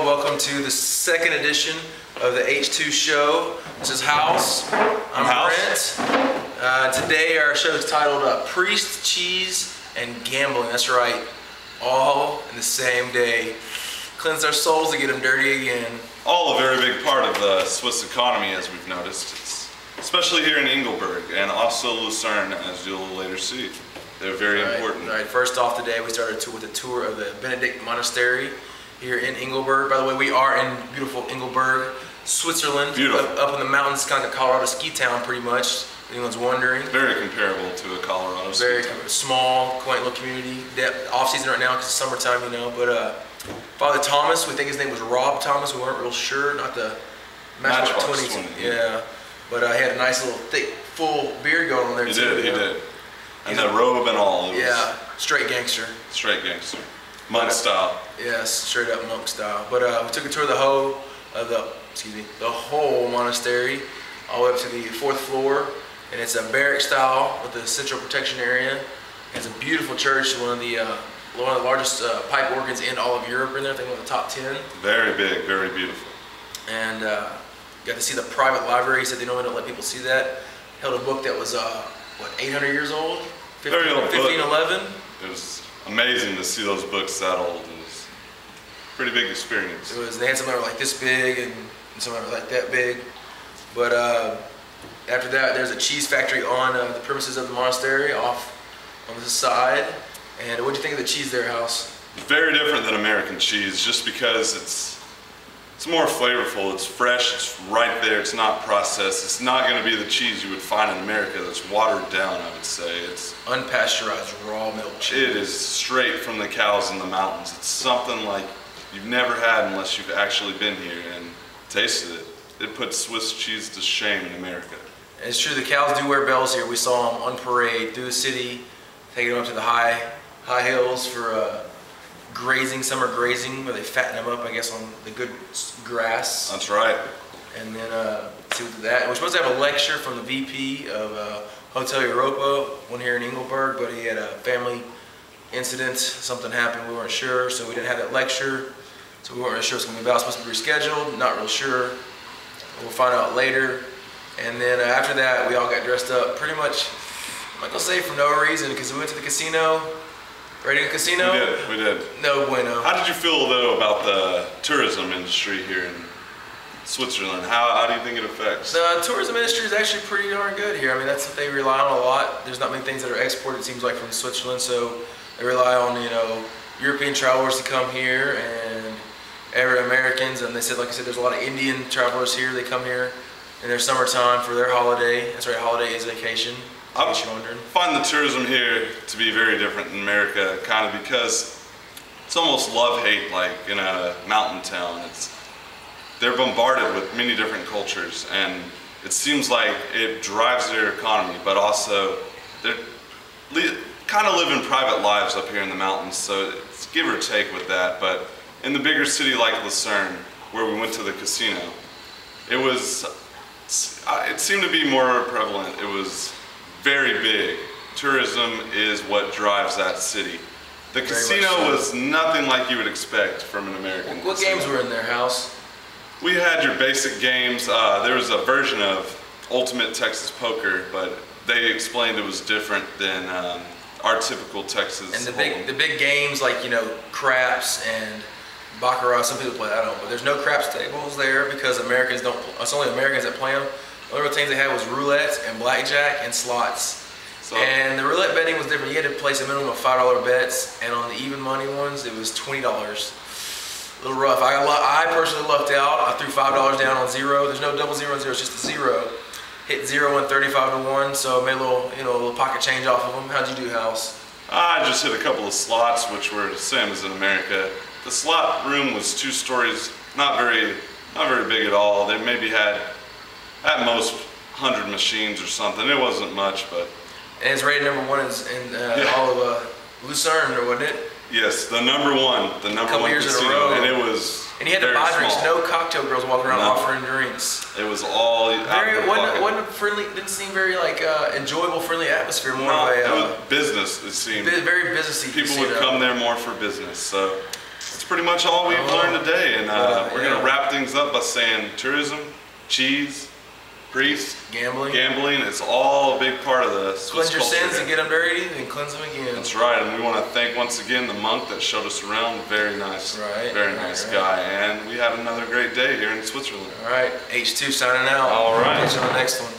welcome to the second edition of the H2 show. This is House. I'm Brent. Today our show is titled Priest, Cheese, and Gambling. That's right, all in the same day. Cleanse our souls to get them dirty again. All a very big part of the Swiss economy, as we've noticed, especially here in Engelberg and also Lucerne, as you'll later see. They're very important. All right, first off today we started with a tour of the Benedict Monastery here in Engelberg. By the way, we are in beautiful Engelberg, Switzerland. Beautiful. Up in the mountains, kind of a Colorado ski town pretty much, if anyone's wondering. Very comparable to a Colorado ski Very town. small, quaint little community. Off season right now because it's summertime, you know. But Father Thomas, we think his name was Rob Thomas. We weren't real sure, not the Matchbox 20. Yeah, but he had a nice little thick, full beard going on there too. He did. And the robe and all. Yeah, straight gangster. Straight gangster. Monk style. Yes, straight up monk style. But we took a tour of the whole monastery, all the way up to the 4th floor, and it's a barrack style with a central protection area. It's a beautiful church, one of the largest pipe organs in all of Europe in there. I think one of the top 10. Very big, very beautiful. And got to see the private library. He said they don't let people see that. Held a book that was 800 years old. Very old 1511. It was amazing to see those books that old. It was a pretty big experience. They had some that were like this big and some that were like that big. But after that, there's a cheese factory on the premises of the monastery off on the side. And what do you think of the cheese there, House? Very different than American cheese, just because it's more flavorful, it's fresh, it's right there, it's not processed. It's not going to be the cheese you would find in America that's watered down, I would say. It's unpasteurized raw milk cheese. It is straight from the cows in the mountains. It's something like you've never had unless you've actually been here and tasted it. It puts Swiss cheese to shame in America. And it's true, the cows do wear bells here. We saw them on parade through the city, taking them up to the high hills for grazing, summer grazing, where they fatten them up, I guess, on the good grass. That's right. And then see what that. We're supposed to have a lecture from the VP of Hotel Europa, one here in Engelberg, but he had a family incident. Something happened. We weren't sure, so we didn't have that lecture. So we weren't really sure it's going to be about. It's supposed to be rescheduled. Not real sure. We'll find out later. And then after that, we all got dressed up pretty much, I'm not going to say for no reason, because we went to the casino. Radio Casino? We did. No bueno. How did you feel, though, about the tourism industry here in Switzerland? How do you think it affects? The tourism industry is actually pretty darn good here. I mean, that's what they rely on a lot. There's not many things that are exported, it seems like, from Switzerland, so they rely on, European travelers to come here and Americans, and they said, like I said, there's a lot of Indian travelers here. They come here in their summertime for their holiday. That's right, holiday is vacation. I find the tourism here to be very different in America, kind of because it's almost love-hate, like in a mountain town. They're bombarded with many different cultures, and it seems like it drives their economy, but also they're kind of living private lives up here in the mountains, so it's give or take with that. But in the bigger city like Lucerne, where we went to the casino, it seemed to be more prevalent. It was very big. Tourism is what drives that city. The casino was nothing like you would expect from an American What casino. games were in their house? We had your basic games. There was a version of Ultimate Texas Poker, but they explained it was different than our typical Texas. And the big games like, craps and baccarat, some people play that, I don't, but there's no craps tables there because Americans don't, it's only Americans that play them. The only things they had was roulette and blackjack and slots. And the roulette betting was different. You had to place a minimum of $5 bets, and on the even money ones, it was $20. A little rough. I personally lucked out. I threw $5 down on zero. There's no double zero and zero, it's just a zero. Hit zero and 35 to 1, so I made a little pocket change off of them. How'd you do, House? I just hit a couple of slots, which were the same as in America. The slot room was 2 stories, not very big at all. They maybe had at most 100 machines or something. It wasn't much, but. And it's rated #1 in all of Lucerne, wasn't it? Yes, the number one years casino, in a row. and it was. And he had to buy drinks. No cocktail girls walking around offering drinks. It was all wasn't friendly. Didn't seem very enjoyable, friendly atmosphere. More it was business. It seemed very businessy. People would come there more for business. So it's pretty much all we've learned today, and we're yeah. gonna wrap things up by saying tourism, cheese, priests, gambling. It's all a big part of the Swiss Cleanse your culture sins here. and get them dirty, and cleanse them again. That's right, and we want to thank once again the monk that showed us around. Very nice, very nice guy, and we had another great day here in Switzerland. All right, H2 signing out. All right. Catch you on the next one.